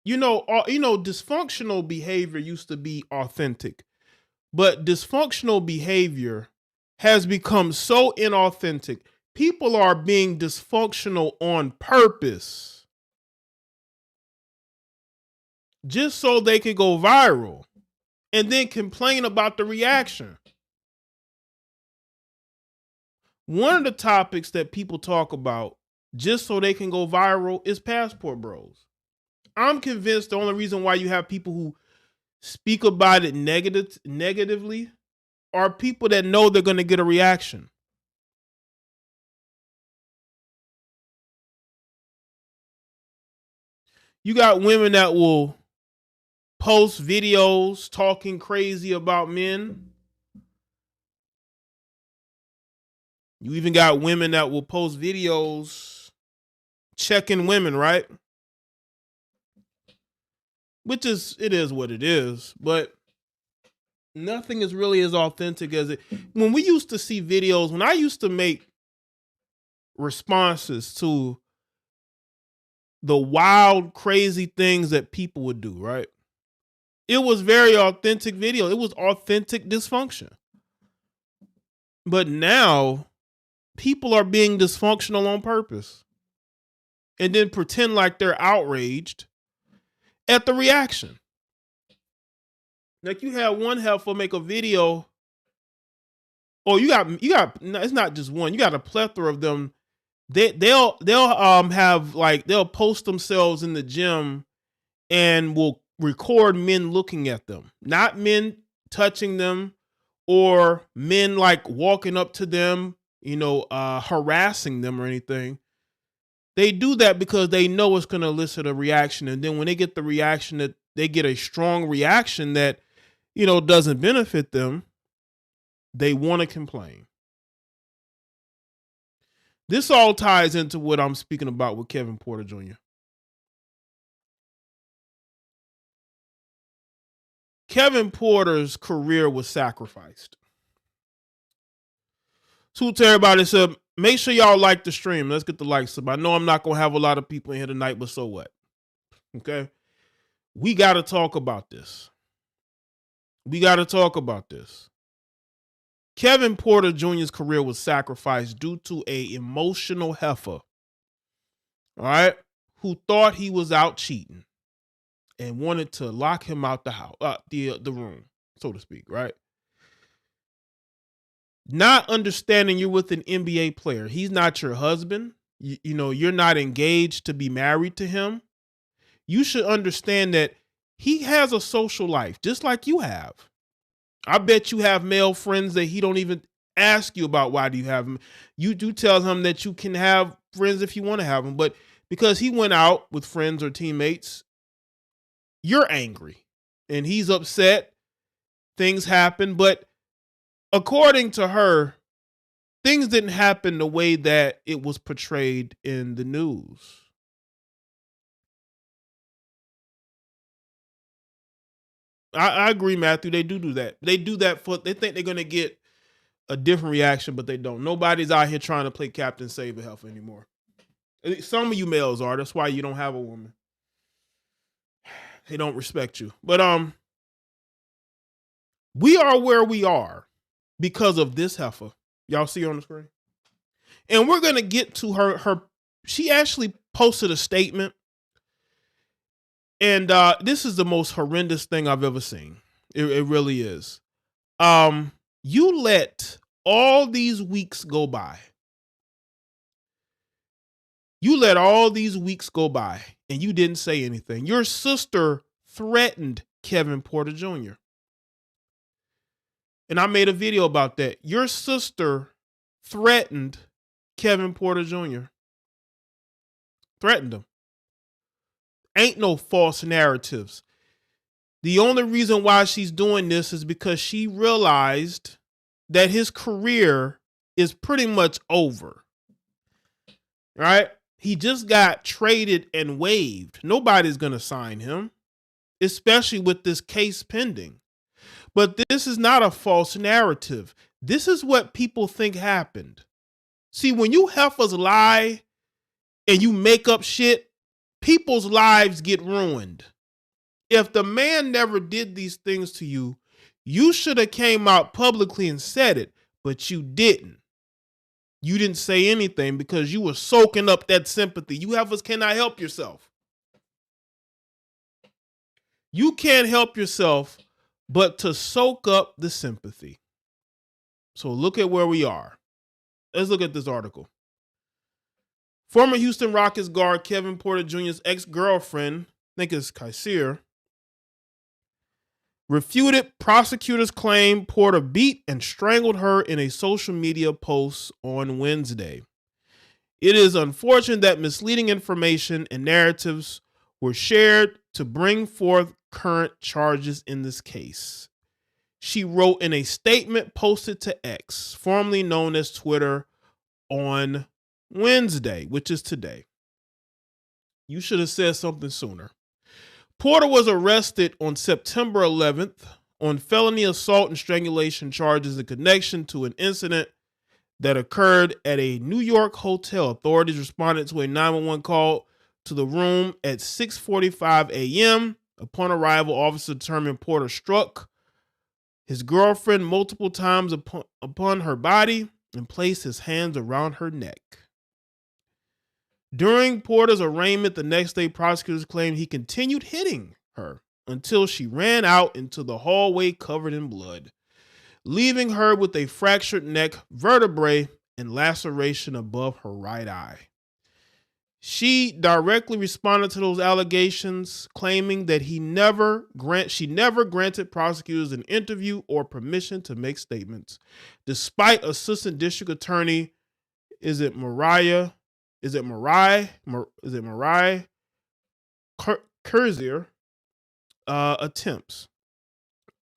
Dysfunctional behavior used to be authentic, but dysfunctional behavior has become so inauthentic. People are being dysfunctional on purpose just so they can go viral and then complain about the reaction. One of the topics that people talk about just so they can go viral is passport bros. I'm convinced the only reason why you have people who speak about it negatively are people that know they're going to get a reaction. You got women that will post videos talking crazy about men. You even got women that will post videos checking women, right? Which it is what it is, but nothing is really as authentic as it. When we used to see videos, when I used to make responses to the wild, crazy things that people would do, right? It was very authentic video. It was authentic dysfunction. But now people are being dysfunctional on purpose and then pretend like they're outraged at the reaction. Like you had one heifer make a video, or you got it's not just one, you got a plethora of them. They'll post themselves in the gym and will record men looking at them, not men touching them or men like walking up to them, harassing them or anything. They do that because they know it's going to elicit a reaction. And then when they get the reaction, that they get a strong reaction that, doesn't benefit them, they want to complain. This all ties into what I'm speaking about with Kevin Porter Jr. Kevin Porter's career was sacrificed. So to everybody said, make sure y'all like the stream. Let's get the likes up. I know I'm not going to have a lot of people in here tonight, but so what? Okay. We got to talk about this. Kevin Porter Jr.'s career was sacrificed due to an emotional heifer, all right, who thought he was out cheating and wanted to lock him out the house, the room, so to speak, right? Not understanding you're with an NBA player. He's not your husband. You're not engaged to be married to him. You should understand that he has a social life, just like you have. I bet you have male friends that he don't even ask you about why do you have them. You do tell him that you can have friends if you want to have them, but because he went out with friends or teammates, you're angry and he's upset. Things happen, but according to her, things didn't happen the way that it was portrayed in the news. I agree, Matthew. They do that. They do that they think they're going to get a different reaction, but they don't. Nobody's out here trying to play Captain Save a Heifer anymore. Some of you males are. That's why you don't have a woman. They don't respect you. But we are where we are because of this heifer. Y'all see her on the screen? And we're going to get to her. She actually posted a statement. And this is the most horrendous thing I've ever seen. It really is. You let all these weeks go by. You let all these weeks go by and you didn't say anything. Your sister threatened Kevin Porter Jr. And I made a video about that. Your sister threatened Kevin Porter Jr. Threatened him. Ain't no false narratives. The only reason why she's doing this is because she realized that his career is pretty much over. Right? He just got traded and waived. Nobody's going to sign him, especially with this case pending. But this is not a false narrative. This is what people think happened. See, when you heifers lie and you make up shit, people's lives get ruined. If the man never did these things to you, you should have came out publicly and said it, but you didn't. You didn't say anything because you were soaking up that sympathy. You have us cannot help yourself. You can't help yourself but to soak up the sympathy. So look at where we are. Let's look at this article. Former Houston Rockets guard Kevin Porter Jr.'s ex-girlfriend, I think it's Kysir, refuted prosecutors' claim Porter beat and strangled her in a social media post on Wednesday. It is unfortunate that misleading information and narratives were shared to bring forth current charges in this case. She wrote in a statement posted to X, formerly known as Twitter, on Wednesday, which is today. You should have said something sooner. Porter was arrested on September 11th on felony assault and strangulation charges in connection to an incident that occurred at a New York hotel. Authorities responded to a 911 call to the room at 6:45 a.m. Upon arrival, officers determined Porter struck his girlfriend multiple times upon her body and placed his hands around her neck. During Porter's arraignment the next day, prosecutors claimed he continued hitting her until she ran out into the hallway covered in blood, leaving her with a fractured neck vertebrae and laceration above her right eye. She directly responded to those allegations, claiming that she never granted prosecutors an interview or permission to make statements, despite Assistant District Attorney Mariah Kurzier attempts.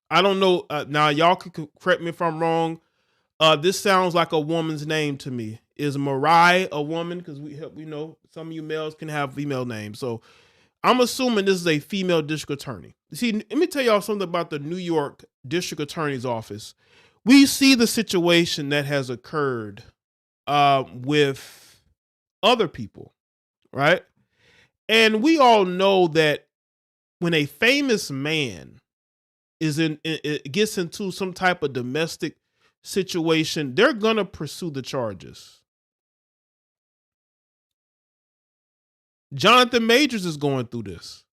I don't know. Now, y'all can correct me if I'm wrong. This sounds like a woman's name to me. Is Mariah a woman? Because we know some of you males can have female names. So I'm assuming this is a female district attorney. See, let me tell y'all something about the New York District Attorney's Office. We see the situation that has occurred with other people, right? And we all know that when a famous man gets into some type of domestic situation, they're gonna pursue the charges. Jonathan Majors is going through this.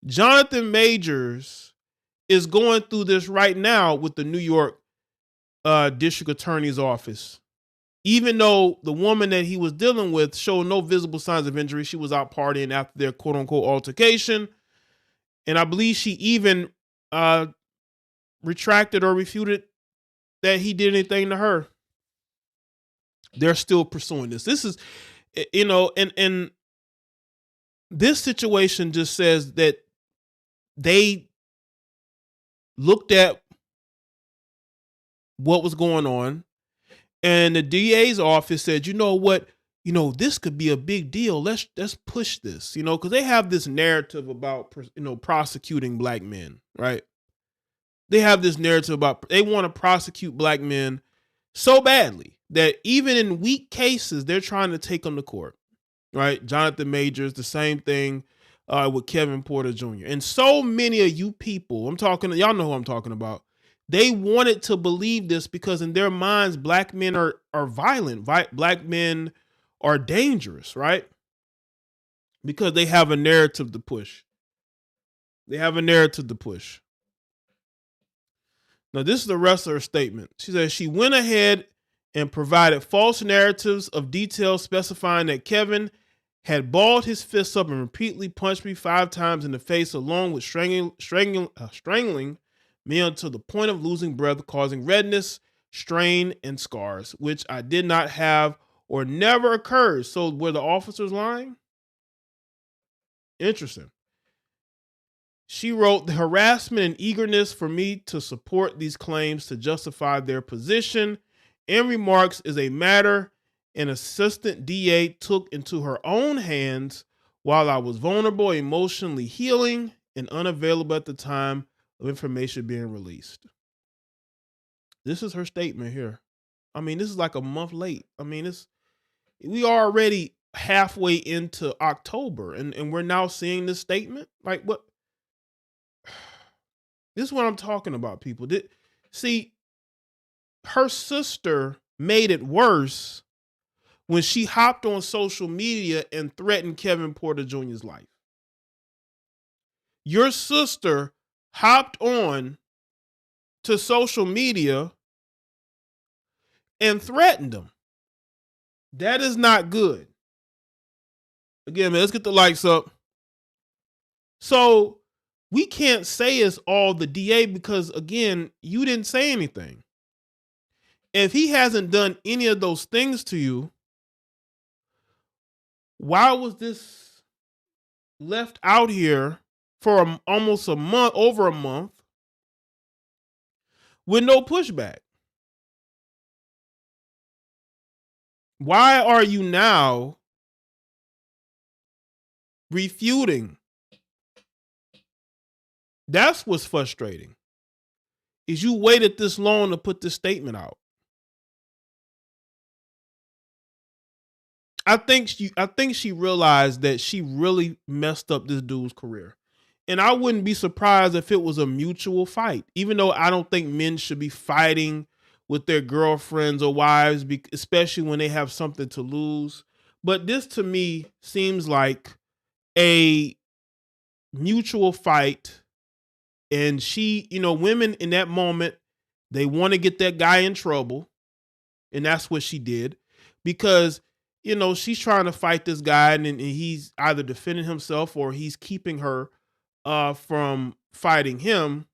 Jonathan Majors is going through this right now with the New York District Attorney's Office. Even though the woman that he was dealing with showed no visible signs of injury, she was out partying after their quote unquote altercation. And I believe she even retracted or refuted that he did anything to her. They're still pursuing this. This is, and this situation just says that they looked at what was going on, and the DA's office said, you know what, this could be a big deal. Let's push this, because they have this narrative about, prosecuting black men, right? They have this narrative about they want to prosecute black men so badly that even in weak cases, they're trying to take them to court, right? Jonathan Majors, the same thing with Kevin Porter Jr. And so many of you people, y'all know who I'm talking about. They wanted to believe this because in their minds, black men are violent. Black men are dangerous, right? Because they have a narrative to push. Now, this is the rest of her statement. She says she went ahead and provided false narratives of details specifying that Kevin had balled his fists up and repeatedly punched me 5 times in the face, along with strangling me until the point of losing breath, causing redness, strain, and scars, which I did not have or never occurred. So were the officers lying? Interesting. She wrote, the harassment and eagerness for me to support these claims to justify their position and remarks is a matter an assistant DA took into her own hands while I was vulnerable, emotionally healing, and unavailable at the time of information being released. This is her statement here. I mean, this is like a month late. I mean, we are already halfway into October and we're now seeing this statement. Like what? This is what I'm talking about, people. See, her sister made it worse when she hopped on social media and threatened Kevin Porter Jr.'s life. Your sister hopped on to social media and threatened him. That is not good. Again, man, let's get the likes up. So we can't say it's all the DA because, again, you didn't say anything. If he hasn't done any of those things to you, why was this left out here for almost a month, over a month, with no pushback? Why are you now refuting? That's what's frustrating. Is you waited this long to put this statement out. I think she realized that she really messed up this dude's career. And I wouldn't be surprised if it was a mutual fight, even though I don't think men should be fighting with their girlfriends or wives, especially when they have something to lose. But this to me seems like a mutual fight. And she, women in that moment, they want to get that guy in trouble. And that's what she did because, she's trying to fight this guy and he's either defending himself or he's keeping her from fighting him.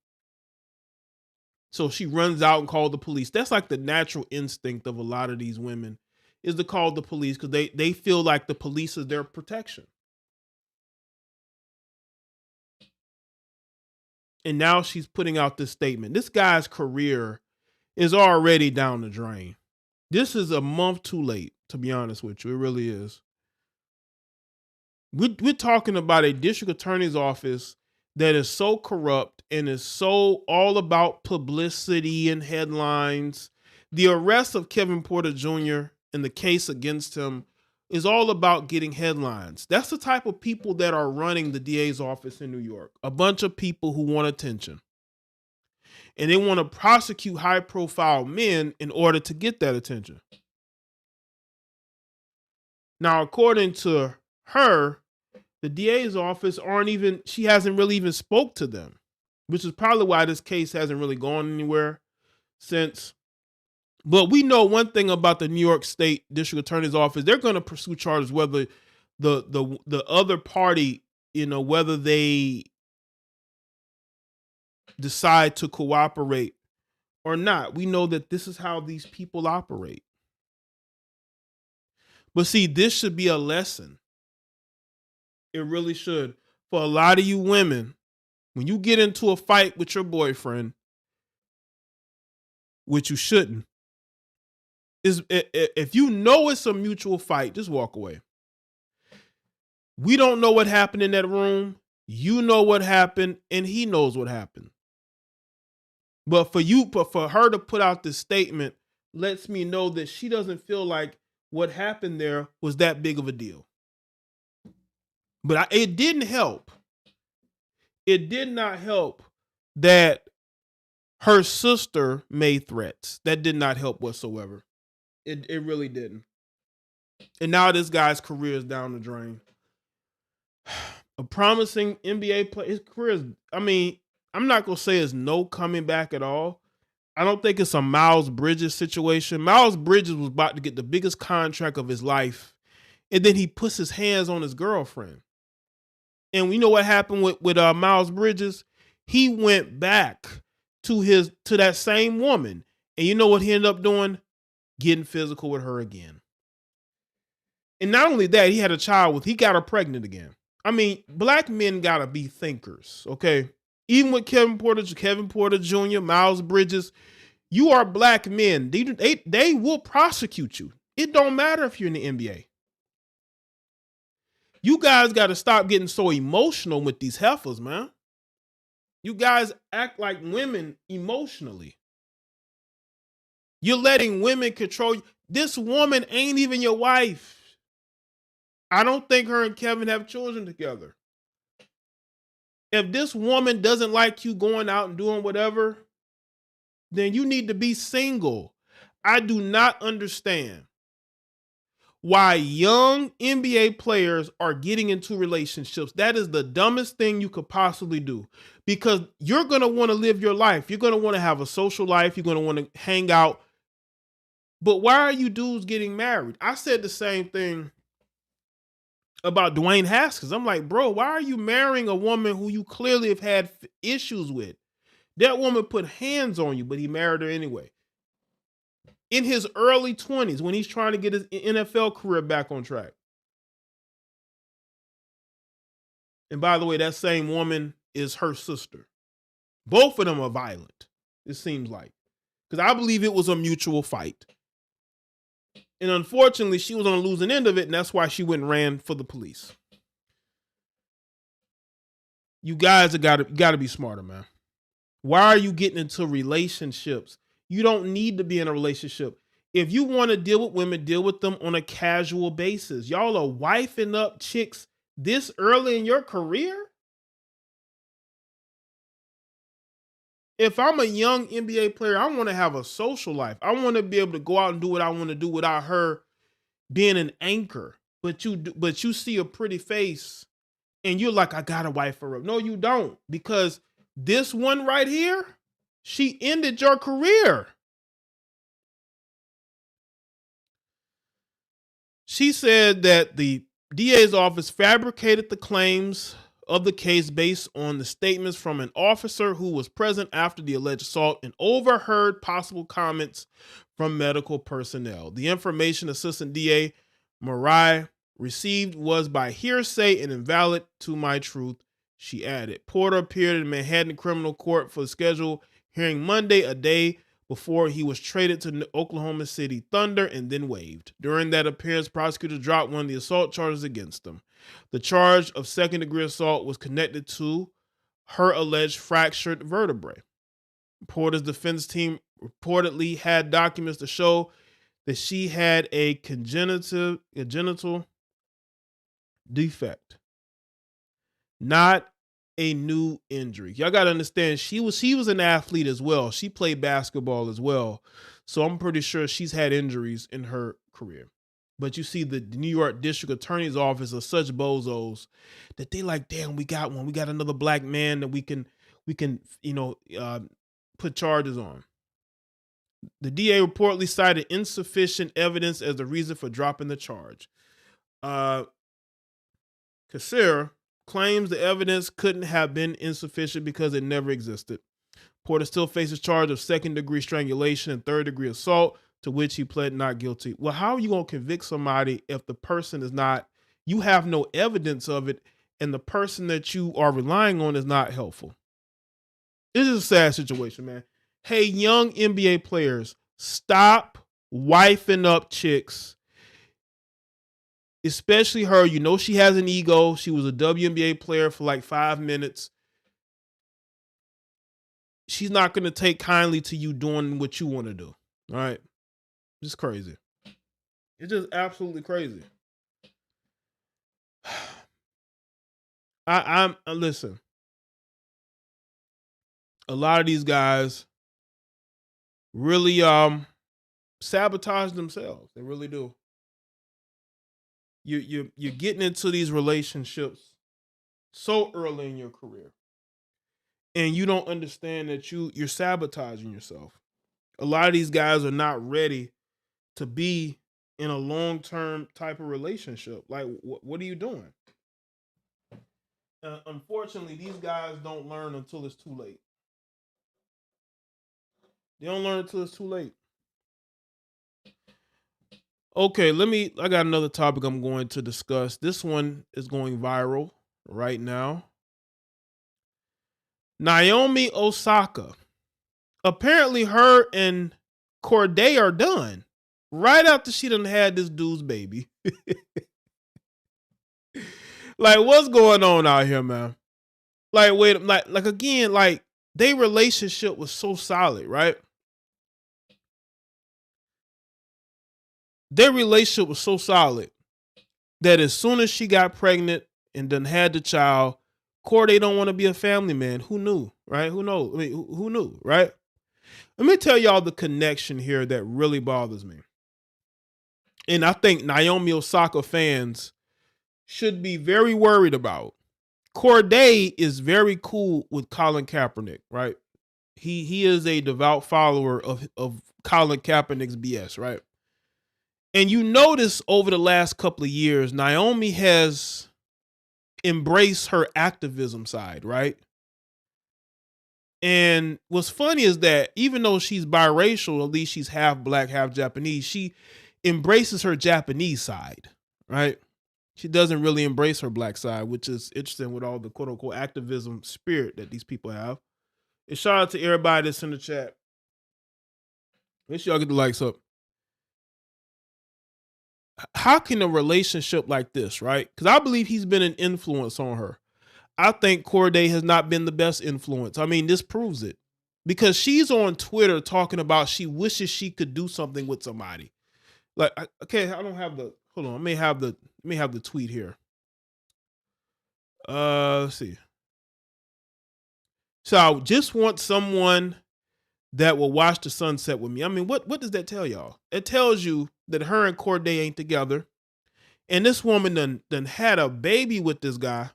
So she runs out and calls the police. That's like the natural instinct of a lot of these women is to call the police because they feel like the police is their protection. And now she's putting out this statement. This guy's career is already down the drain. This is a month too late, to be honest with you. It really is. We're talking about a district attorney's office that is so corrupt and is so all about publicity and headlines. The arrest of Kevin Porter Jr. and the case against him is all about getting headlines. That's the type of people that are running the DA's office in New York. A bunch of people who want attention. And they want to prosecute high-profile men in order to get that attention. Now, according to her, the DA's office she hasn't really even spoke to them, which is probably why this case hasn't really gone anywhere since. But we know one thing about the New York State District Attorney's Office. They're going to pursue charges whether the other party, whether they decide to cooperate or not. We know that this is how these people operate. But see, this should be a lesson. It really should. For a lot of you women, when you get into a fight with your boyfriend, which you shouldn't, if you know it's a mutual fight, just walk away. We don't know what happened in that room. You know what happened, and he knows what happened. But for her to put out this statement lets me know that she doesn't feel like what happened there was that big of a deal. But it didn't help. It did not help that her sister made threats. That did not help whatsoever. It really didn't. And now this guy's career is down the drain. A promising NBA player, his career is, I'm not going to say it's no coming back at all. I don't think it's a Miles Bridges situation. Miles Bridges was about to get the biggest contract of his life. And then he puts his hands on his girlfriend. And we know what happened with Miles Bridges? He went back to that same woman. And you know what he ended up doing? Getting physical with her again. And not only that, he got her pregnant again. Black men gotta be thinkers, okay? Even with Kevin Porter Jr., Miles Bridges, you are black men. They will prosecute you. It don't matter if you're in the NBA. You guys got to stop getting so emotional with these heifers, man. You guys act like women emotionally. You're letting women control you. This woman ain't even your wife. I don't think her and Kevin have children together. If this woman doesn't like you going out and doing whatever, then you need to be single. I do not understand why young NBA players are getting into relationships. That is the dumbest thing you could possibly do, because you're going to want to live your life. You're going to want to have a social life. You're going to want to hang out. But why are you dudes getting married? I said the same thing about Dwayne Haskins. I'm like, bro, why are you marrying a woman who you clearly have had issues with? That woman put hands on you, but he married her anyway. In his early 20s, when he's trying to get his NFL career back on track. And by the way, that same woman is her sister. Both of them are violent, it seems like. Because I believe it was a mutual fight. And unfortunately, she was on the losing end of it, and that's why she went and ran for the police. You guys have got to be smarter, man. Why are you getting into relationships? You don't need to be in a relationship. If you want to deal with women, deal with them on a casual basis. Y'all are wifing up chicks this early in your career? If I'm a young NBA player, I want to have a social life. I want to be able to go out and do what I want to do without her being an anchor. But you see a pretty face and you're like, I gotta wife her up. No, you don't, because this one right here, she ended your career. She said that the DA's office fabricated the claims of the case based on the statements from an officer who was present after the alleged assault and overheard possible comments from medical personnel. The information Assistant DA Mariah received was by hearsay and invalid to my truth, she added. Porter appeared in Manhattan Criminal Court for the scheduled hearing Monday, a day before he was traded to Oklahoma City Thunder and then waived. During that appearance, prosecutors dropped one of the assault charges against him. The charge of second-degree assault was connected to her alleged fractured vertebrae. Porter's defense team reportedly had documents to show that she had a congenital defect, not a new injury. Y'all got to understand, she was an athlete as well. She played basketball as well. So I'm pretty sure she's had injuries in her career. But you see, the New York District Attorney's Office are such bozos that they like, damn, we got one. We got another black man that we can put charges on. The DA reportedly cited insufficient evidence as the reason for dropping the charge. Kassir claims the evidence couldn't have been insufficient because it never existed. Porter still faces charge of second-degree strangulation and third-degree assault, to which he pled not guilty. Well, how are you going to convict somebody if the person is not, you have no evidence of it, and the person that you are relying on is not helpful? This is a sad situation, man. Hey, young NBA players, stop wifing up chicks. Especially her. You know she has an ego. She was a WNBA player for like 5 minutes. She's not going to take kindly to you doing what you want to do. All right? Just crazy. It's just absolutely crazy. I'm listen. A lot of these guys really sabotage themselves. They really do. You're getting into these relationships so early in your career, and you don't understand that you're sabotaging yourself. A lot of these guys are not ready to be in a long-term type of relationship. Like, what are you doing? Unfortunately, these guys don't learn until it's too late. They don't learn until it's too late. Okay, I got another topic I'm going to discuss. This one is going viral right now. Naomi Osaka. Apparently her and Corday are done right after she done had this dude's baby. Like, what's going on out here, man? Like, wait, like again, like, their relationship was so solid, right? Their relationship was so solid that as soon as she got pregnant and done had the child, Corday don't want to be a family man. Who knew, right? Who knows? I mean, who knew, right? Let me tell y'all the connection here that really bothers me. And I think Naomi Osaka fans should be very worried about. Corday is very cool with Colin Kaepernick, right? He is a devout follower of Colin Kaepernick's BS, right? And you notice over the last couple of years, Naomi has embraced her activism side, right? And what's funny is that even though she's biracial, at least she's half black, half Japanese, she embraces her Japanese side, right? She doesn't really embrace her black side, which is interesting with all the quote unquote activism spirit that these people have. And shout out to everybody that's in the chat. Make sure y'all get the likes up. How can a relationship like this, right? Because I believe he's been an influence on her. I think Corday has not been the best influence. I mean, this proves it. Because she's on Twitter talking about she wishes she could do something with somebody. Like, okay, I don't have the, hold on, let me have the tweet here. Let's see. So I just want someone that will watch the sunset with me. I mean, what does that tell y'all? It tells you that her and Corday ain't together. And this woman done had a baby with this guy.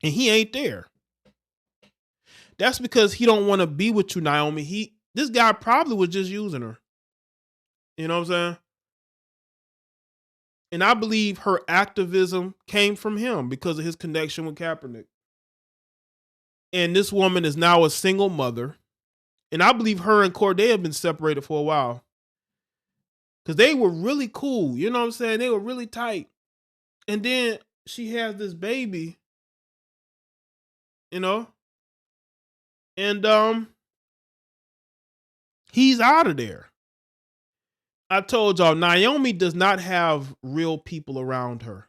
And he ain't there. That's because he don't want to be with you, Naomi. This guy probably was just using her. You know what I'm saying? And I believe her activism came from him because of his connection with Kaepernick. And this woman is now a single mother. And I believe her and Corday have been separated for a while. Because they were really cool. You know what I'm saying? They were really tight. And then she has this baby. You know? And he's out of there. I told y'all, Naomi does not have real people around her.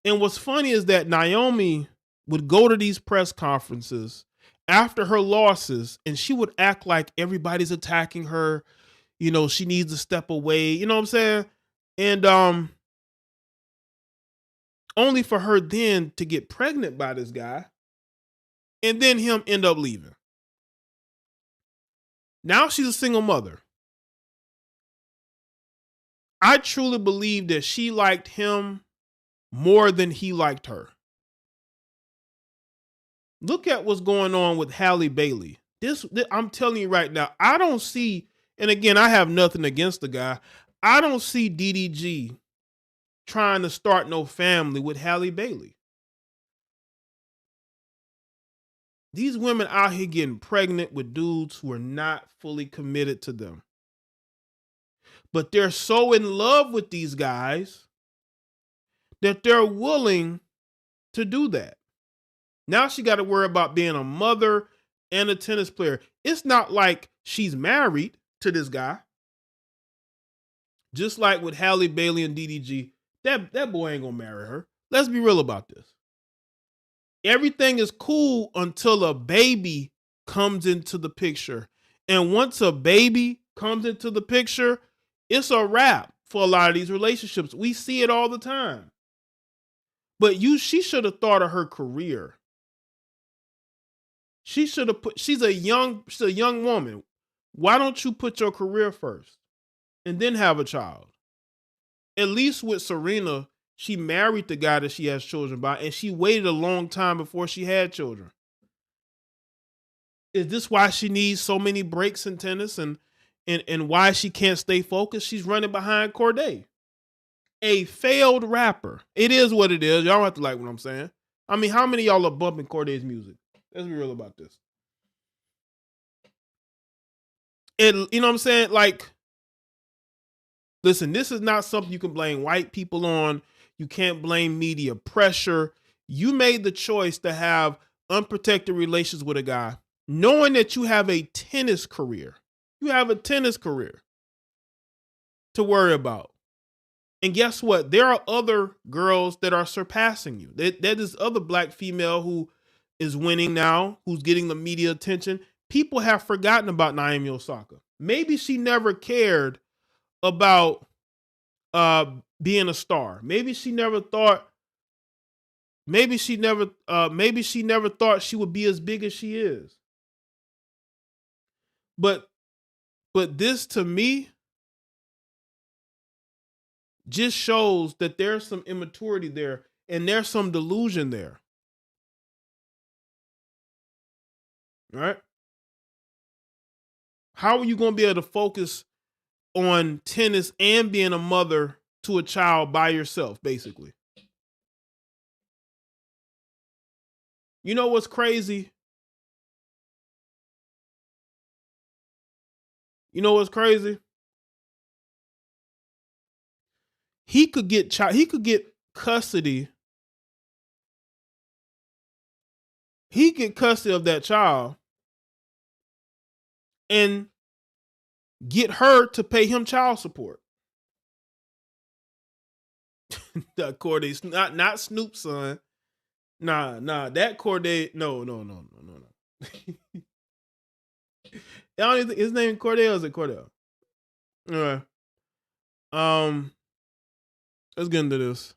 And what's funny is that Naomi would go to these press conferences after her losses and she would act like everybody's attacking her. You know, she needs to step away. You know what I'm saying? And only for her then to get pregnant by this guy and then him end up leaving. Now she's a single mother. I truly believe that she liked him more than he liked her. Look at what's going on with Halle Bailey. This I'm telling you right now, I don't see, and again, I have nothing against the guy. I don't see DDG trying to start no family with Halle Bailey. These women out here getting pregnant with dudes who are not fully committed to them. But they're so in love with these guys that they're willing to do that. Now she got to worry about being a mother and a tennis player. It's not like she's married to this guy. Just like with Halle Bailey and DDG, that boy ain't gonna marry her. Let's be real about this. Everything is cool until a baby comes into the picture. And once a baby comes into the picture, it's a wrap for a lot of these relationships. We see it all the time. But she should have thought of her career. She should have she's a young woman. Why don't you put your career first and then have a child? At least with Serena, she married the guy that she has children by, and she waited a long time before she had children. Is this why she needs so many breaks in tennis and why she can't stay focused? She's running behind Corday, a failed rapper. It is what it is. Y'all don't have to like what I'm saying. I mean, how many of y'all are bumping Corday's music? Let's be real about this. And you know what I'm saying? Like, listen, this is not something you can blame white people on. You can't blame media pressure. You made the choice to have unprotected relations with a guy, knowing that you have a tennis career. You have a tennis career to worry about. And guess what? There are other girls that are surpassing you. That is other black female who is winning now, who's getting the media attention. People have forgotten about Naomi Osaka. Maybe she never cared about being a star. Maybe she never thought Maybe she never thought she would be as big as she is. But this to me just shows that there's some immaturity there and there's some delusion there. Right? How are you going to be able to focus on tennis and being a mother to a child by yourself, basically? You know what's crazy? You know what's crazy? He could get custody. He get custody of that child and get her to pay him child support. That Corday, not Snoop's son. Nah, that Corday. No. I don't even think his name Cordell. Is it Cordell? All right. Let's get into this.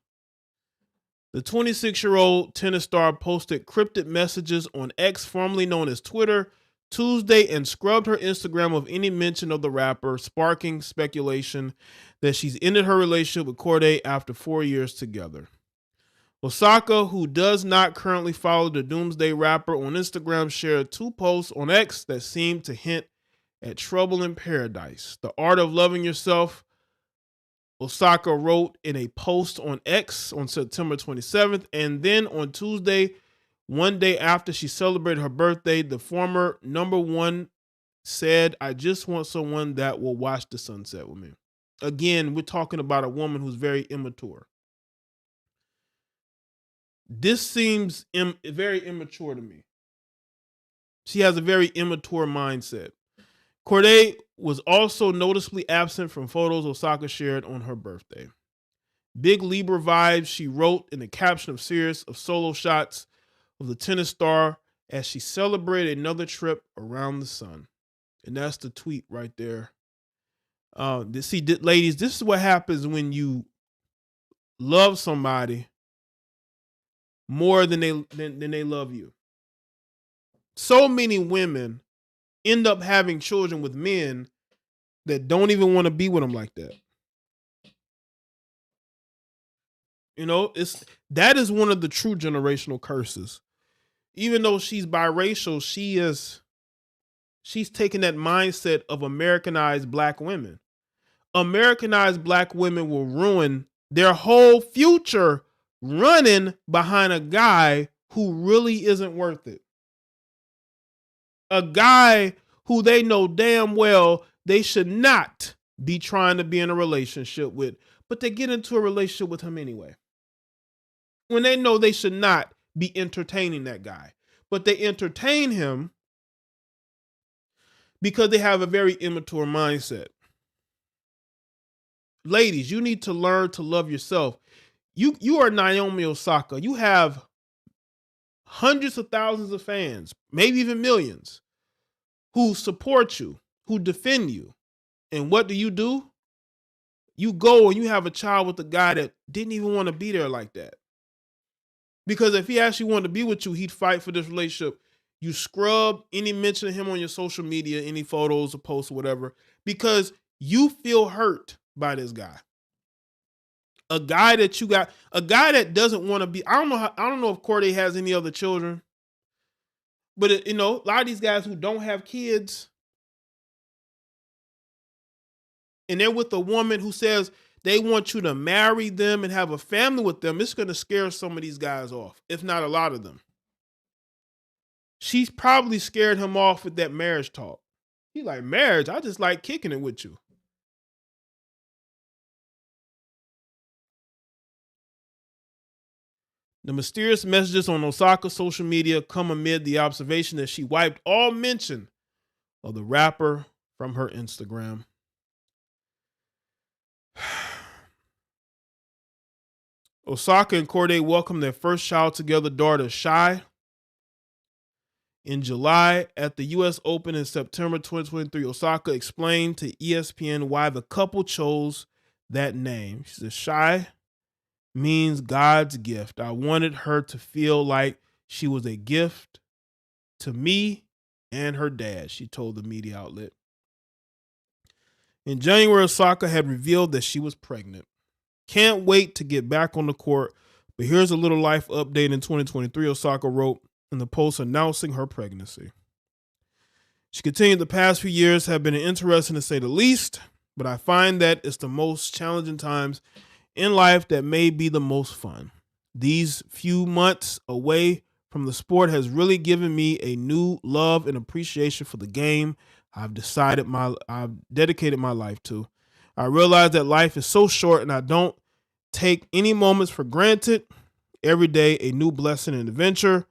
The 26-year-old tennis star posted cryptic messages on X, formerly known as Twitter, Tuesday and scrubbed her Instagram of any mention of the rapper, sparking speculation that she's ended her relationship with Corday after 4 years together. Osaka, who does not currently follow the Doomsday rapper on Instagram, shared 2 posts on X that seemed to hint at trouble in paradise. The art of loving yourself, Osaka wrote in a post on X on September 27th, and then on Tuesday, one day after she celebrated her birthday, the former #1 said, "I just want someone that will watch the sunset with me." Again, we're talking about a woman who's very immature. This seems very immature to me. She has a very immature mindset. Corday was also noticeably absent from photos Osaka shared on her birthday. Big Libra vibes, she wrote in a caption of series of solo shots of the tennis star as she celebrated another trip around the sun. And that's the tweet right there. Ladies, this is what happens when you love somebody more than they love you. So many women end up having children with men that don't even want to be with them like that. You know, that is one of the true generational curses. Even though she's biracial, she's taking that mindset of Americanized black women. Americanized black women will ruin their whole future running behind a guy who really isn't worth it. A guy who they know damn well they should not be trying to be in a relationship with, but they get into a relationship with him anyway. When they know they should not be entertaining that guy, but they entertain him because they have a very immature mindset. Ladies, you need to learn to love yourself. You are Naomi Osaka. You have hundreds of thousands of fans, maybe even millions, who support you, who defend you. And what do? You go and you have a child with a guy that didn't even want to be there like that. Because if he actually wanted to be with you, he'd fight for this relationship. You scrub any mention of him on your social media, any photos or posts or whatever, because you feel hurt by this guy. A guy that doesn't want to be. I don't know if Corday has any other children, but a lot of these guys who don't have kids, and they're with a woman who says they want you to marry them and have a family with them, it's going to scare some of these guys off, if not a lot of them. She's probably scared him off with that marriage talk. He's like, marriage? I just like kicking it with you. The mysterious messages on Osaka's social media come amid the observation that she wiped all mention of the rapper from her Instagram. Osaka and Corday welcomed their first child together, daughter Jaye, in July at the U.S. Open in September 2023. Osaka explained to ESPN why the couple chose that name. She said, Jaye means God's gift. I wanted her to feel like she was a gift to me and her dad, she told the media outlet. In January, Osaka had revealed that she was pregnant. Can't wait to get back on the court, but here's a little life update in 2023, Osaka wrote in the post announcing her pregnancy. She continued, the past few years have been interesting to say the least, but I find that it's the most challenging times in life that may be the most fun. These few months away from the sport has really given me a new love and appreciation for the game I've dedicated my life to. I realize that life is so short and I don't take any moments for granted. Every day, a new blessing and adventure.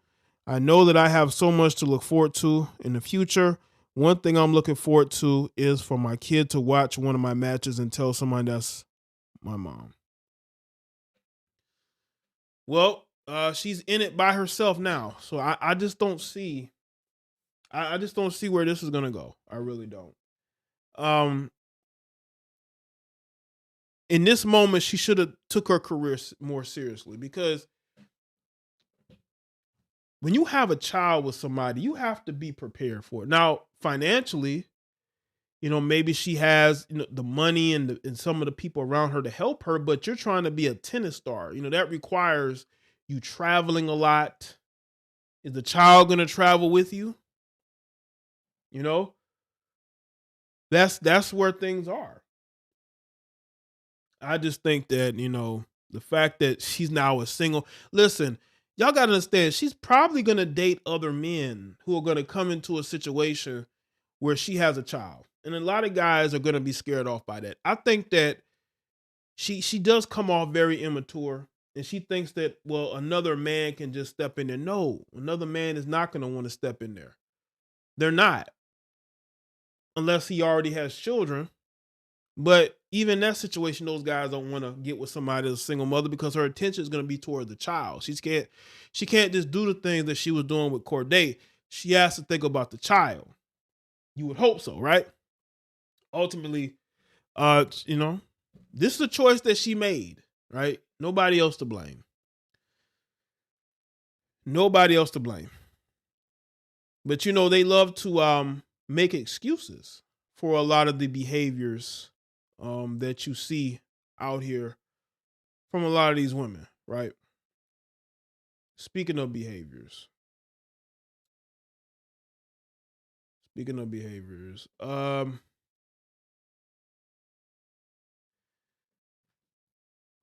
I know that I have so much to look forward to in the future. One thing I'm looking forward to is for my kid to watch one of my matches and tell someone that's my mom. Well, she's in it by herself now, so I just don't see. I just don't see where this is gonna go. I really don't. Um, in this moment, she should have took her career more seriously, because when you have a child with somebody, you have to be prepared for it. Now, financially, maybe she has the money and some of the people around her to help her, but you're trying to be a tennis star. That requires you traveling a lot. Is the child going to travel with you? That's where things are. I just think that, the fact that she's now a single. Listen, y'all got to understand, she's probably going to date other men who are going to come into a situation where she has a child. And a lot of guys are going to be scared off by that. I think that she does come off very immature, and she thinks that, well, another man can just step in there. No, another man is not going to want to step in there. They're not, unless he already has children. But even in that situation, those guys don't want to get with somebody that's a single mother, because her attention is going to be toward the child. She can't just do the things that she was doing with Corday. She has to think about the child. You would hope so, right? Ultimately, this is a choice that she made, right? Nobody else to blame. Nobody else to blame. But they love to make excuses for a lot of the behaviors that you see out here from a lot of these women, right? Speaking of behaviors.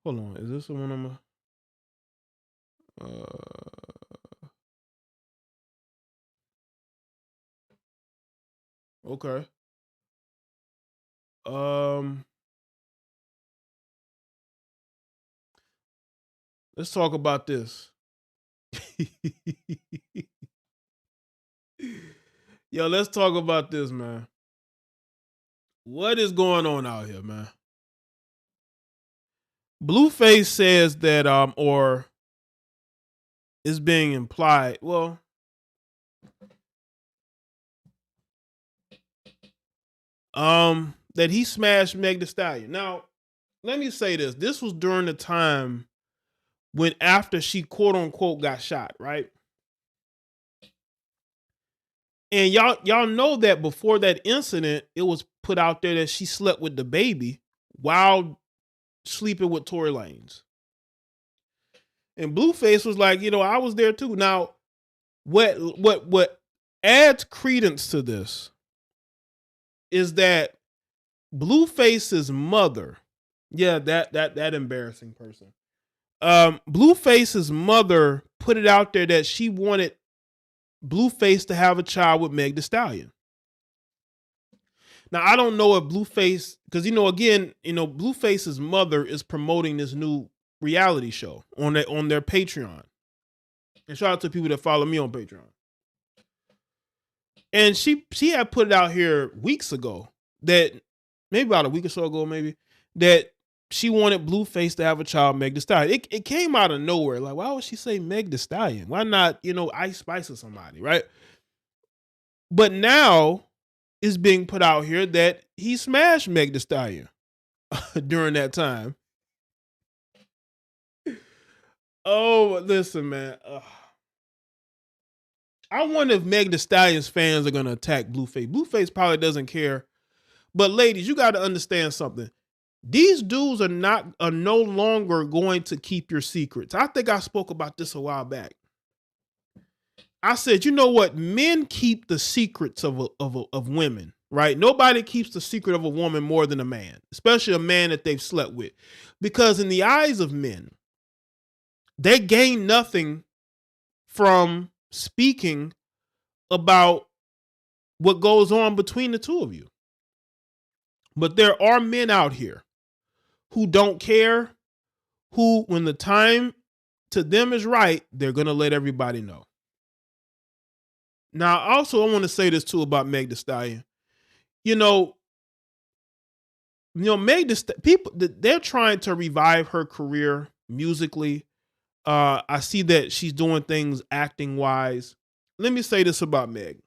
Hold on. Is this the one I'm okay. Let's talk about this. Yo, let's talk about this, man. What is going on out here, man? Blueface says that or is being implied. Well, that he smashed Meg Thee Stallion. Now, let me say this. This was during the time when, after she quote unquote got shot, right? And y'all know that before that incident, it was put out there that she slept with the baby while sleeping with Tory Lanez. And Blueface was like, I was there too. Now, what adds credence to this is that Blueface's mother, that embarrassing person. Blueface's mother put it out there that she wanted Blueface to have a child with Meg Thee Stallion. Now, I don't know if Blueface, because Blueface's mother is promoting this new reality show on their Patreon. And shout out to people that follow me on Patreon. And she had put it out here weeks ago, that maybe about a week or so ago, maybe, that she wanted Blueface to have a child, Meg Thee Stallion. It came out of nowhere. Like, why would she say Meg Thee Stallion? Why not, Ice Spice or somebody, right? But now it's being put out here that he smashed Meg Thee Stallion during that time. Oh, listen, man. I wonder if Meg Thee Stallion's fans are gonna attack Blueface. Blueface probably doesn't care. But ladies, you got to understand something. These dudes are no longer going to keep your secrets. I think I spoke about this a while back. I said, you know what? Men keep the secrets of women, right? Nobody keeps the secret of a woman more than a man, especially a man that they've slept with. Because in the eyes of men, they gain nothing from speaking about what goes on between the two of you. But there are men out here who don't care, who, when the time to them is right, they're going to let everybody know. Now, also, I want to say this too about Meg Thee Stallion. Meg Thee Stallion, people, they're trying to revive her career musically. I see that she's doing things acting wise. Let me say this about Meg.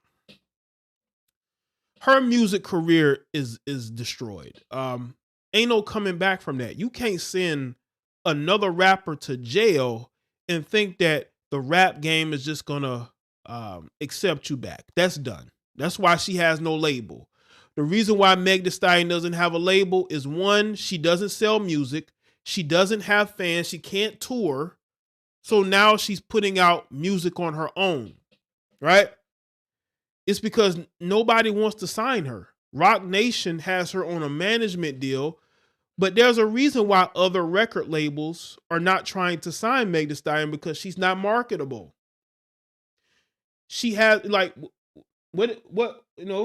Her music career is destroyed. Ain't no coming back from that. You can't send another rapper to jail and think that the rap game is just gonna accept you back. That's done. That's why she has no label. The reason why Meg Thee Stallion doesn't have a label is, one, she doesn't sell music. She doesn't have fans. She can't tour. So now she's putting out music on her own, right? It's because nobody wants to sign her. Roc Nation has her on a management deal, but there's a reason why other record labels are not trying to sign Meg Thee Stallion, because she's not marketable. She has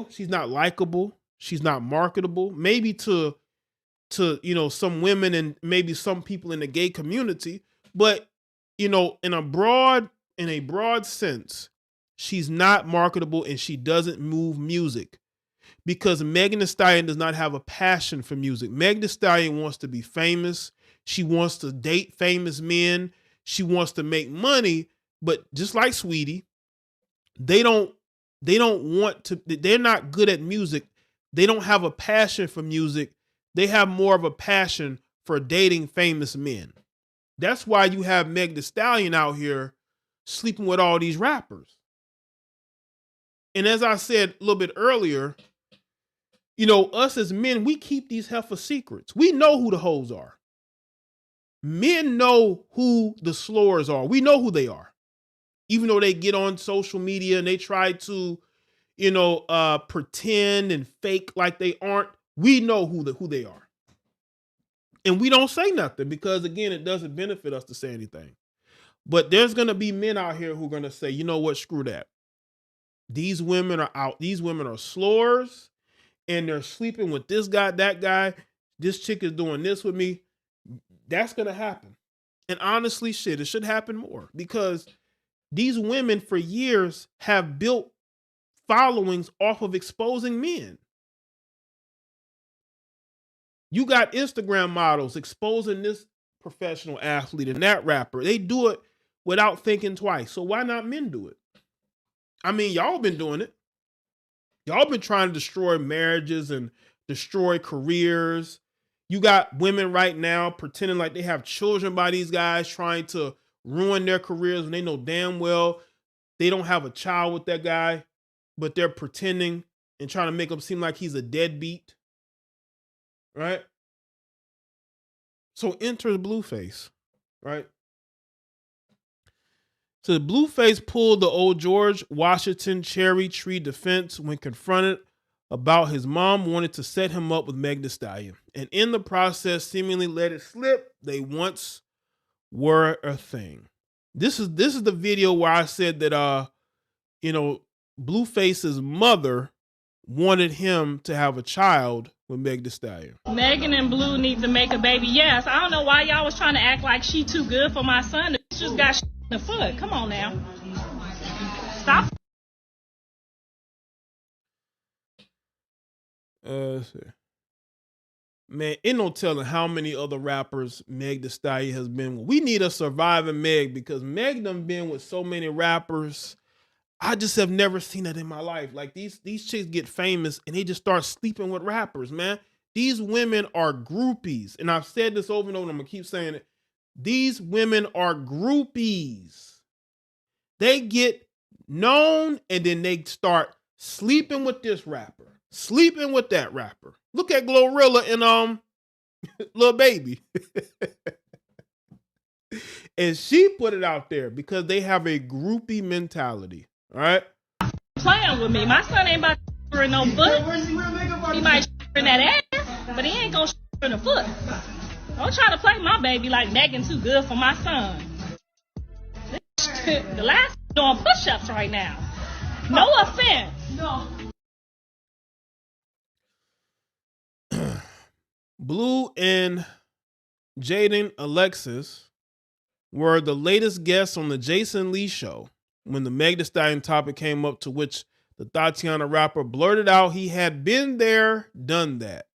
she's not likable. She's not marketable. Maybe to some women and maybe some people in the gay community, but in a broad sense, she's not marketable and she doesn't move music, because Megan Thee Stallion does not have a passion for music. Megan Thee Stallion wants to be famous. She wants to date famous men. She wants to make money, but just like Sweetie, they're not good at music. They don't have a passion for music. They have more of a passion for dating famous men. That's why you have Meg Thee Stallion out here sleeping with all these rappers. And as I said a little bit earlier, us as men, we keep these heifer secrets. We know who the hoes are. Men know who the slores are. We know who they are. Even though they get on social media and they try to, pretend and fake like they aren't, we know who they are. And we don't say nothing because, again, it doesn't benefit us to say anything. But there's going to be men out here who are going to say, you know what, screw that. These women are out. These women are slores and they're sleeping with this guy, that guy. This chick is doing this with me. That's going to happen. And honestly, shit, it should happen more, because these women for years have built followings off of exposing men. You got Instagram models exposing this professional athlete and that rapper. They do it without thinking twice. So why not men do it? I mean, y'all been doing it. Y'all been trying to destroy marriages and destroy careers. You got women right now pretending like they have children by these guys, trying to ruin their careers when they know damn well they don't have a child with that guy, but they're pretending and trying to make him seem like he's a deadbeat. Right? So enter Blueface, right? So Blueface pulled the old George Washington cherry tree defense when confronted about his mom wanted to set him up with Meg Thee Stallion, and in the process seemingly let it slip they once were a thing. This is the video where I said that Blueface's mother wanted him to have a child with Meg Thee Stallion. Megan and Blue need to make a baby. Yes, I don't know why y'all was trying to act like she too good for my son. She just got in the foot. Come on now. Stop. Let's see. Man, ain't no telling how many other rappers Meg Thee Stallion has been with. We need a surviving Meg, because Meg done been with so many rappers. I just have never seen that in my life. Like these chicks get famous and they just start sleeping with rappers, man. These women are groupies. And I've said this over and over, and I'm gonna keep saying it. These women are groupies. They get known and then they start sleeping with this rapper, sleeping with that rapper. Look at Glorilla and Lil Baby. And she put it out there because they have a groupie mentality. All right. Playing with me. My son ain't about to in no foot. He might in that ass, but he ain't gonna in the foot. Don't try to play my baby like Megan too good for my son. The last doing push-ups right now. No offense. No. Blue and Jaden Alexis were the latest guests on the Jason Lee show when the Meg Thee Stallion topic came up, to which the Tatiana rapper blurted out he had been there, done that.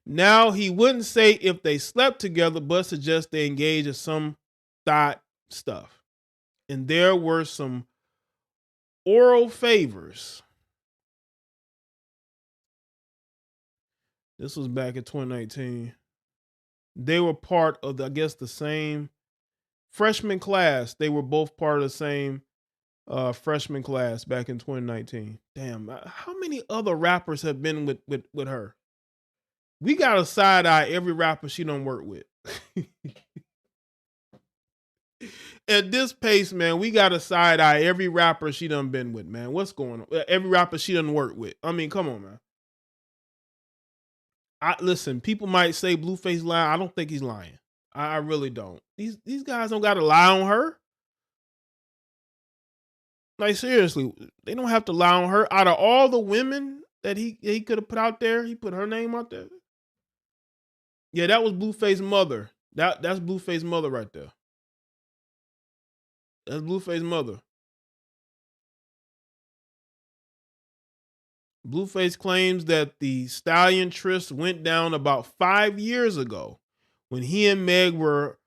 Now he wouldn't say if they slept together, but suggest they engage in some thought stuff. And there were some oral favors. This was back in 2019. They were part of, the same freshman class. They were both part of the same freshman class back in 2019. Damn, how many other rappers have been with her? We got to side eye every rapper she done work with. At this pace, man, we got to side eye every rapper she done been with, man. What's going on? Every rapper she done work with. I mean, come on, man. Listen, people might say Blueface lying. I don't think he's lying. I really don't. These guys don't got to lie on her. Like, seriously, they don't have to lie on her. Out of all the women that he could have put out there, he put her name out there. Yeah, that was Blueface's mother. That's Blueface's mother right there. That's Blueface's mother. Blueface claims that the Stallion tryst went down about 5 years ago when he and Meg were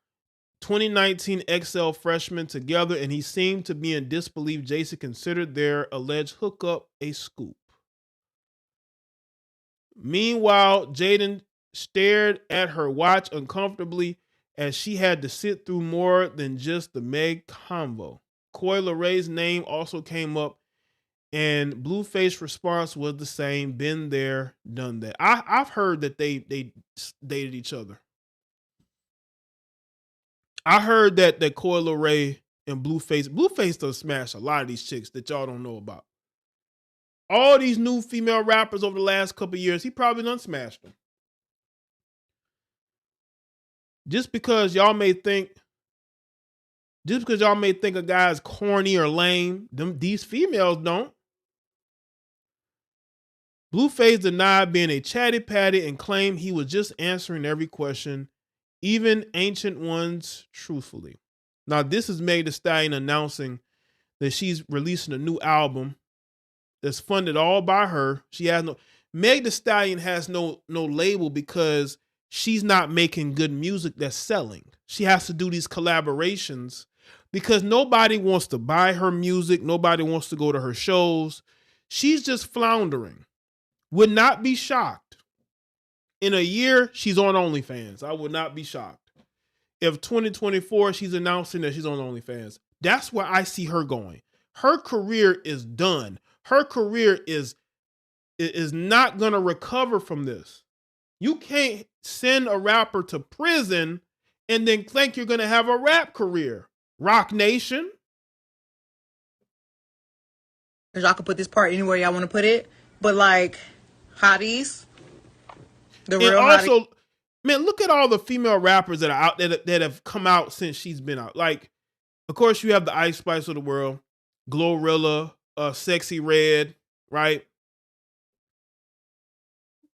2019 XL freshmen together, and he seemed to be in disbelief Jason considered their alleged hookup a scoop. Meanwhile, Jaden stared at her watch uncomfortably as she had to sit through more than just the Meg convo. Coi Leray's name also came up, and Blueface's response was the same: been there, done that. I've heard that they dated each other. I heard that Coi Leray and Blueface does smash a lot of these chicks that y'all don't know about. All these new female rappers over the last couple of years, he probably done smashed them. Just because y'all may think a guy's corny or lame, these females don't. Blueface denied being a chatty patty and claimed he was just answering every question, even ancient ones, truthfully. Now, this is Meg Thee Stallion announcing that she's releasing a new album that's funded all by her. Meg Thee Stallion has no label because she's not making good music that's selling. She has to do these collaborations because nobody wants to buy her music. Nobody wants to go to her shows. She's just floundering. Would not be shocked. In a year, she's on OnlyFans. I would not be shocked. If 2024, she's announcing that she's on OnlyFans. That's where I see her going. Her career is done. Her career is not going to recover from this. You can't send a rapper to prison and then think you're going to have a rap career. Rock Nation. Y'all can put this part anywhere y'all want to put it. But like, hotties. The real also, hotties. Man, look at all the female rappers that are out there that have come out since she's been out. Like, of course, you have the Ice Spice of the world, Glorilla, Sexy Red, right?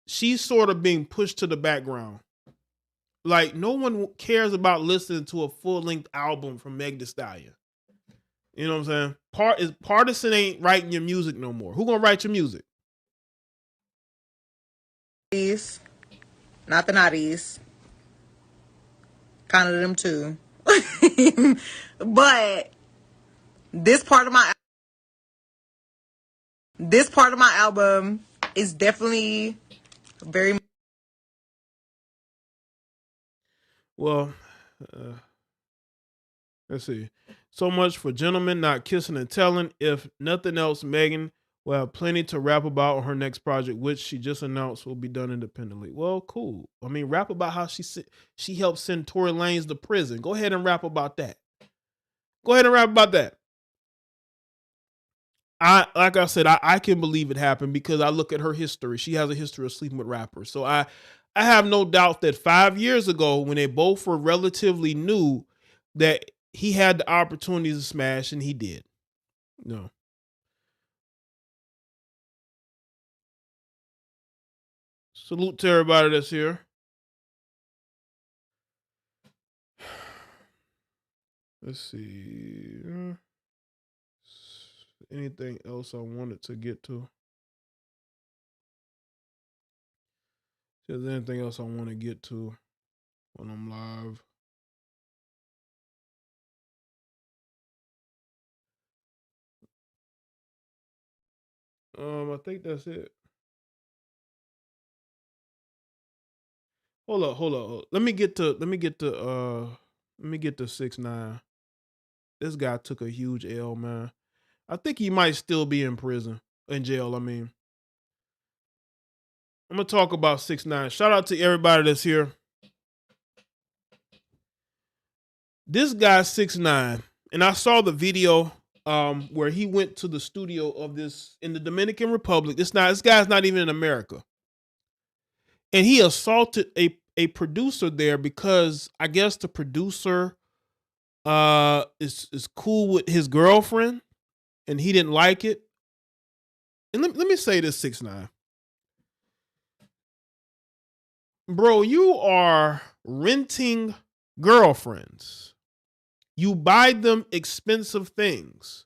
She's sort of being pushed to the background. Like, no one cares about listening to a full-length album from Meg Thee Stallion. You know what I'm saying? Partisan ain't writing your music no more. Who gonna write your music? Not the naughties. Kind of them too. But this part of my album is definitely very. Well, Let's see. So much for gentlemen not kissing and telling. If nothing else, Megan will have plenty to rap about on her next project, which she just announced will be done independently. Well, cool. I mean, rap about how she helped send Tory Lanez to prison. Go ahead and rap about that. Go ahead and rap about that. Like I said, I can believe it happened because I look at her history. She has a history of sleeping with rappers. So I have no doubt that 5 years ago, when they both were relatively new, that he had the opportunity to smash, and he did. No. Salute to everybody that's here. Let's see. Anything else I wanted to get to? If there's anything else I want to get to when I'm live. I think that's it. Hold up. Let me get to 6ix9ine. This guy took a huge L, man. I think he might still be in jail. I mean, I'm gonna talk about 6ix9ine. Shout out to everybody that's here. This guy 6ix9ine, and I saw the video where he went to the studio of this in the Dominican Republic. This guy's not even in America, and he assaulted a producer there because I guess the producer is cool with his girlfriend, and he didn't like it. And let me say this, 6ix9ine. Bro, you are renting girlfriends. You buy them expensive things.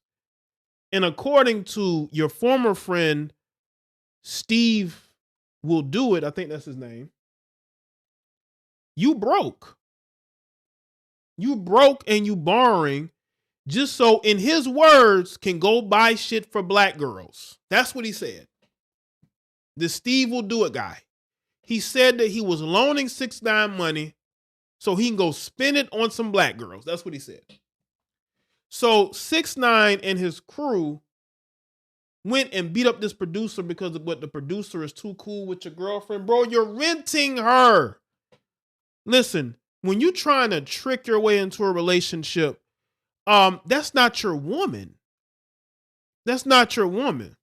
And according to your former friend, Steve Will Do It, I think that's his name, you broke. You broke and you borrowing just so, in his words, can go buy shit for black girls. That's what he said. The Steve Will Do It guy. He said that he was loaning 6ix9ine money so he can go spend it on some black girls. That's what he said. So 6ix9ine and his crew went and beat up this producer because of what the producer is too cool with your girlfriend. Bro, you're renting her. Listen, when you're trying to trick your way into a relationship, that's not your woman. That's not your woman.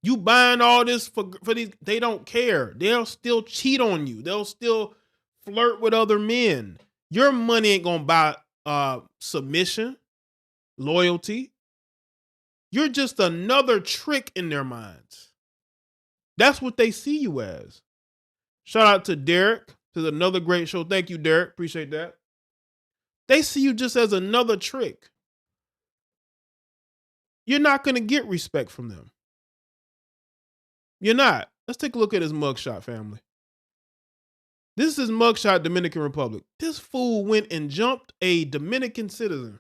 You buying all this for these, they don't care. They'll still cheat on you. They'll still flirt with other men. Your money ain't gonna buy submission, loyalty. You're just another trick in their minds. That's what they see you as. Shout out to Derek. This is another great show. Thank you, Derek. Appreciate that. They see you just as another trick. You're not going to get respect from them. You're not. Let's take a look at his mugshot, family. This is his mugshot, Dominican Republic. This fool went and jumped a Dominican citizen.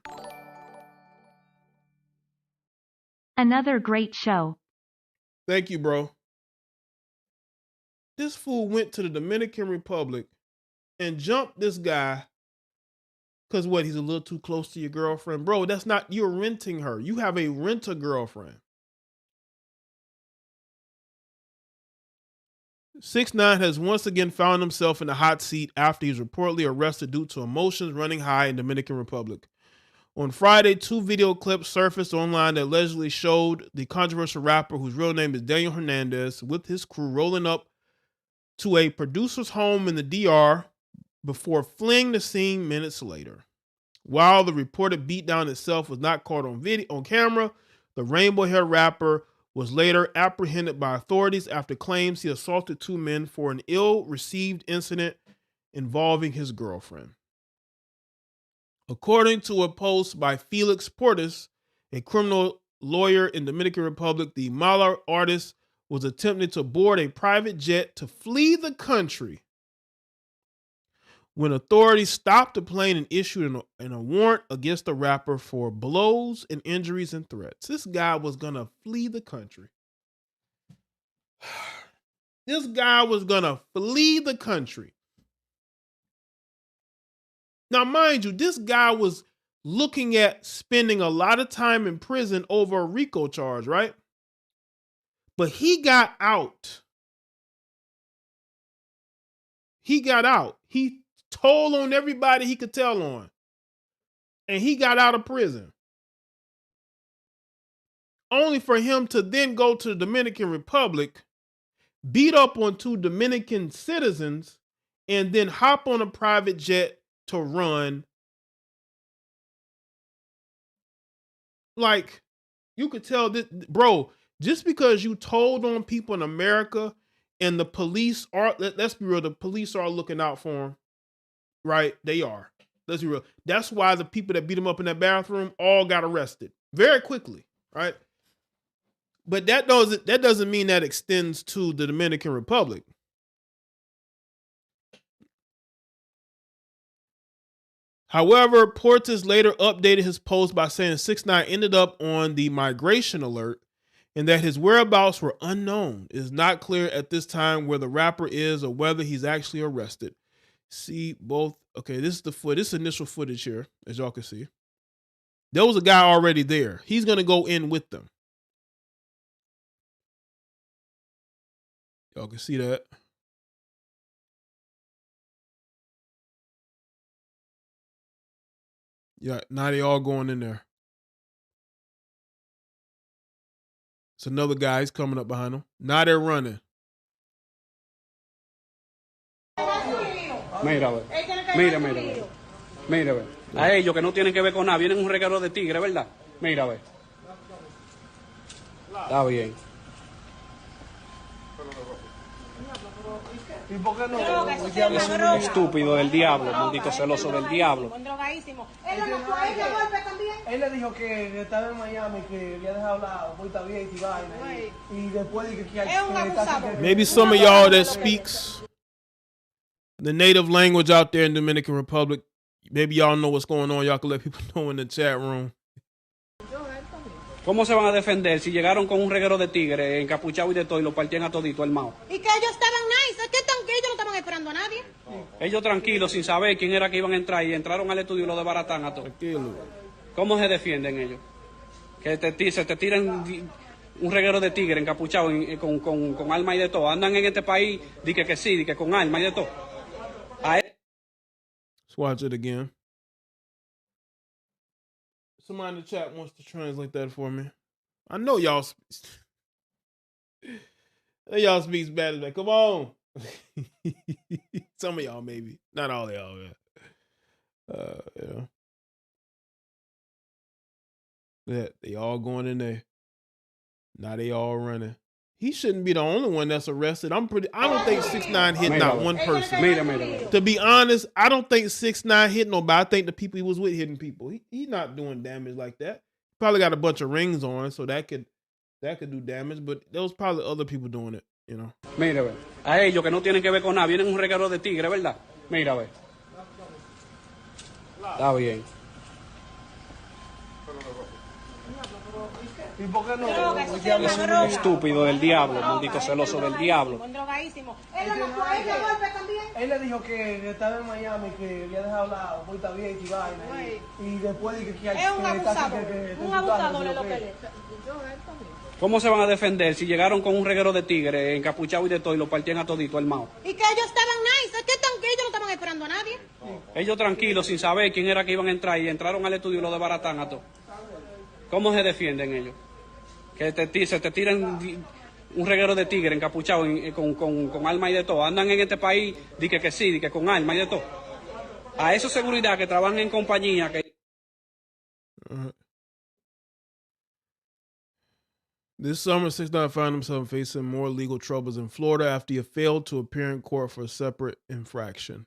Another great show. Thank you, bro. This fool went to the Dominican Republic and jumped this guy because what? He's a little too close to your girlfriend. Bro, that's not, you're renting her. You have a renter girlfriend. 6ix9ine has once again found himself in the hot seat after he was reportedly arrested due to emotions running high in Dominican Republic. On Friday, 2 video clips surfaced online that allegedly showed the controversial rapper, whose real name is Daniel Hernandez, with his crew rolling up to a producer's home in the DR before fleeing the scene minutes later. While the reported beatdown itself was not caught on camera, the rainbow hair rapper was later apprehended by authorities after claims he assaulted 2 men for an ill-received incident involving his girlfriend. According to a post by Felix Portis, a criminal lawyer in Dominican Republic, the Mala artist was attempting to board a private jet to flee the country when authorities stopped the plane and issued a warrant against the rapper for blows and injuries and threats. This guy was going to flee the country. This guy was going to flee the country. Now, mind you, this guy was looking at spending a lot of time in prison over a RICO charge, right? But he got out. He got out. He told on everybody he could tell on. And he got out of prison. Only for him to then go to the Dominican Republic, beat up on 2 Dominican citizens, and then hop on a private jet to run. Like, you could tell that, bro, just because you told on people in America and the police are, let's be real, the police are looking out for him, right? They are. Let's be real. That's why the people that beat him up in that bathroom all got arrested very quickly, right? But that doesn't mean that extends to the Dominican Republic. However, Portis later updated his post by saying 6ix9ine ended up on the migration alert and that his whereabouts were unknown. It is not clear at this time where the rapper is or whether he's actually arrested. See both. Okay, this is initial footage here, as y'all can see. There was a guy already there. He's going to go in with them. Y'all can see that. Yeah, now they all going in there. It's another guy. He's coming up behind them. Now they're running. Mira, ve. Mira, mira, mira. Mira, ve. A ellos que no tienen que ver con nada. Vienen un reguero de tigre, ¿verdad? Mira, ve. Está bien. ¿Y por qué no? Estúpido del diablo, maldito celoso del diablo. Él le dijo que estaba en Miami, que había dejado la vuelta bien y vaina. Y después que maybe some of y'all that speaks the native language out there in Dominican Republic, maybe y'all know what's going on. Y'all can let people know in the chat room. ¿Cómo se van a defender si llegaron con un reguero de tigre encapuchado y de todo y lo partían a todito el mao? Y que ellos estaban nice, que ellos no estaban esperando a nadie. Ellos tranquilos, sin saber quién era que iban a entrar y entraron al estudio y lo desbaratan a todos. ¿Cómo se defienden ellos? Que se te tiran un reguero de tigre encapuchado con arma y de todo. Andan en este país, di que sí, di que con arma y de todo. Let's watch it again. Somebody in the chat wants to translate that for me. I know y'all y'all speak Spanish. Come on. Some of y'all maybe. Not all of y'all, man. Yeah, they all going in there. Now they all running. He shouldn't be the only one that's arrested. I don't think 6ix9ine hit not one person. To be honest, I don't think 6ix9ine hit nobody. I think the people he was with hitting people. He's not doing damage like that. Probably got a bunch of rings on, so that could do damage, but there was probably other people doing it, you know. Mira, ve. A ellos que no tienen que ver con nada. Vienen un reguero de tigre, ¿verdad? Mira, ve. Está bien. ¿Y por qué no? Estúpido del diablo, maldito celoso del diablo. Él le dijo que estaba en Miami, que había dejado la vuelta bien y vaina. Y después que es un abusador. Un abusador es lo que es. ¿Cómo se van a defender si llegaron con un reguero de tigre encapuchado y de todo y lo partían a todito el mao? Y que ellos estaban nice, que ellos no estaban esperando a nadie. Ellos tranquilos, sin saber quién era que iban a entrar y entraron al estudio y lo desbaratan a todos. ¿Cómo se defienden ellos? Que se te tiran un reguero de tigre encapuchado con arma y de todo. Andan en este país, di que sí, di que con arma y de todo. A esos seguridad que trabajan en compañía que... This summer, 6ix9ine found himself facing more legal troubles in Florida after he failed to appear in court for a separate infraction.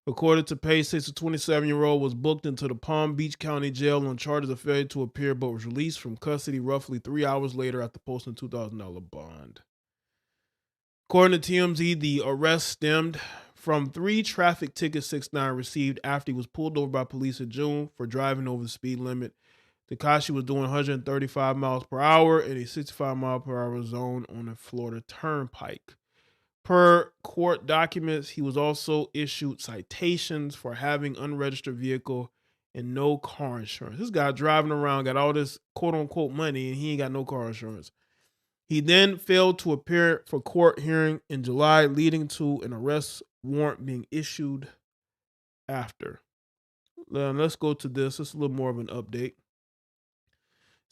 According to Page6, the 27-year-old was booked into the Palm Beach County Jail on charges of failure to appear, but was released from custody roughly 3 hours later after posting a $2,000 bond. According to TMZ, the arrest stemmed from 3 traffic tickets 6ix9ine received after he was pulled over by police in June for driving over the speed limit. Tekashi was doing 135 miles per hour in a 65 mile per hour zone on a Florida turnpike. Per court documents, he was also issued citations for having unregistered vehicle and no car insurance. This guy driving around got all this quote unquote money and he ain't got no car insurance. He then failed to appear for court hearing in July, leading to an arrest warrant being issued after. Let's go to this. It's a little more of an update.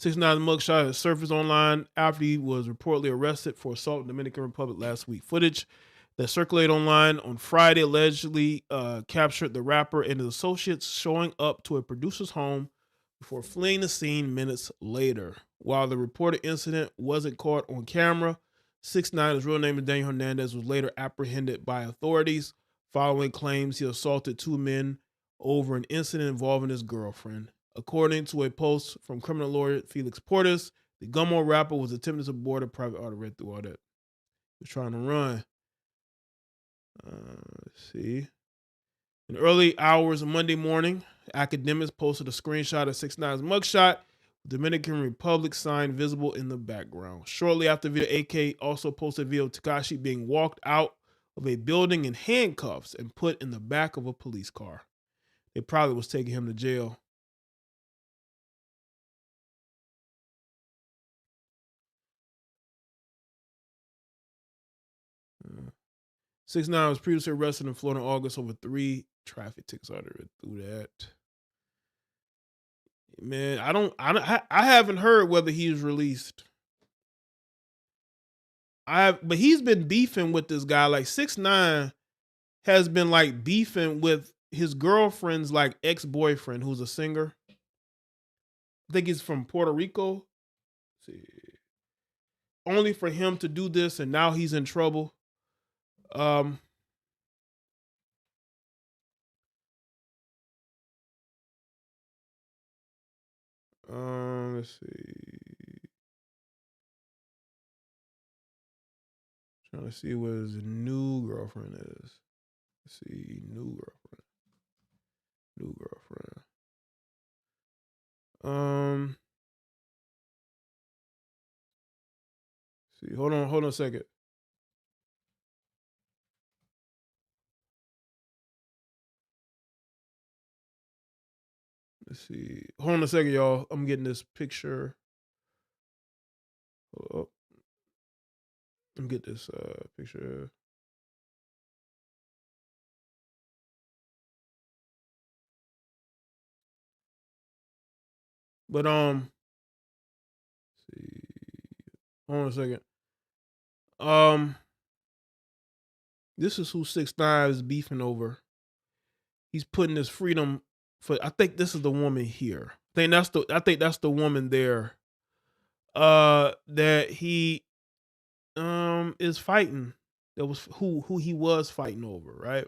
6ix9ine's mugshot has surfaced online after he was reportedly arrested for assault in the Dominican Republic last week. Footage that circulated online on Friday allegedly captured the rapper and his associates showing up to a producer's home before fleeing the scene minutes later. While the reported incident wasn't caught on camera, 6ix9ine, his real name is Daniel Hernandez, was later apprehended by authorities following claims he assaulted 2 men over an incident involving his girlfriend. According to a post from criminal lawyer Felix Portis, the Gummo rapper was attempting to board a private auto. Read through all that. He was trying to run. Let's see. In early hours of Monday morning, academics posted a screenshot of 6ix9ine's mugshot, with Dominican Republic sign visible in the background. Shortly after the video, AK also posted a video of Tekashi being walked out of a building in handcuffs and put in the back of a police car. They probably was taking him to jail. 6ix9ine was previously arrested in Florida in August over 3 traffic tickets. I read through that. Man, I haven't heard whether he's released. But he's been beefing with this guy. Like 6ix9ine has been like beefing with his girlfriend's like ex-boyfriend, who's a singer. I think he's from Puerto Rico. Let's see, only for him to do this, and now he's in trouble. Let's see. Trying to see what his new girlfriend is. Let's see, new girlfriend. See, hold on a second. Let's see. Hold on a second, y'all. I'm getting this picture. Hold up. Let me get this picture. But let's see. Hold on a second. This is who 6ix9ine is beefing over. He's putting his freedom for. I think this is the woman here. I think that's the woman there. That he is fighting. That was who he was fighting over, right?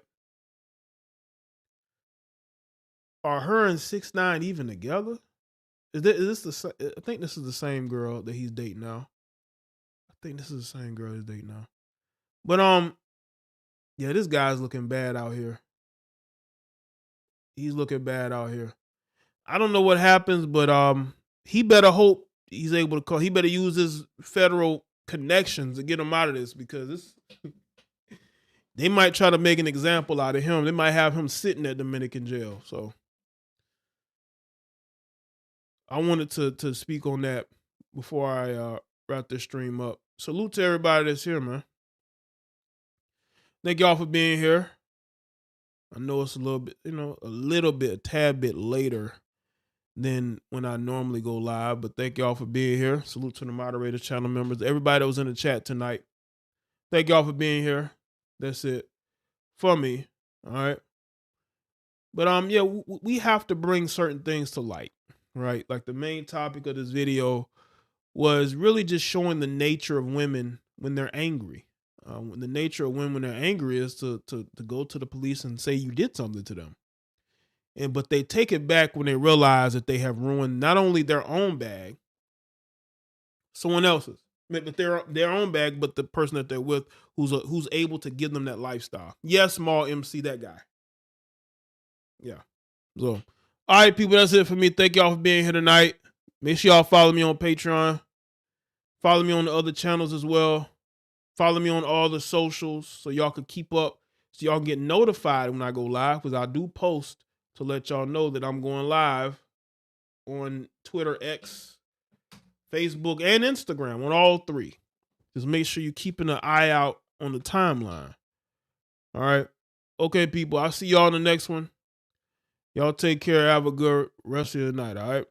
Are her and 6ix9ine even together? Is this the? I think this is the same girl that he's dating now. But yeah, this guy's looking bad out here. He's looking bad out here. I don't know what happens, but he better hope he's able to call. He better use his federal connections to get him out of this, because this they might try to make an example out of him. They might have him sitting at Dominican jail. So I wanted to speak on that before I wrap this stream up. Salute to everybody that's here, man. Thank y'all for being here. I know it's a little bit, a tad bit later than when I normally go live, but thank y'all for being here. Salute to the moderator, channel members, everybody that was in the chat tonight. Thank y'all for being here. That's it for me. All right. But yeah, we have to bring certain things to light, right? Like the main topic of this video was really just showing the nature of women when they're angry. The nature of women when they're angry is to go to the police and say you did something to them. But they take it back when they realize that they have ruined not only their own bag, someone else's, but their own bag, but the person that they're with who's able to give them that lifestyle. Yes, small MC, that guy. Yeah. So, all right, people, that's it for me. Thank y'all for being here tonight. Make sure y'all follow me on Patreon. Follow me on the other channels as well. Follow me on all the socials so y'all can keep up, so y'all can get notified when I go live, because I do post to let y'all know that I'm going live on Twitter, X, Facebook, and Instagram, on all three. Just make sure you're keeping an eye out on the timeline. All right. Okay, people. I'll see y'all in the next one. Y'all take care. Have a good rest of the night. All right.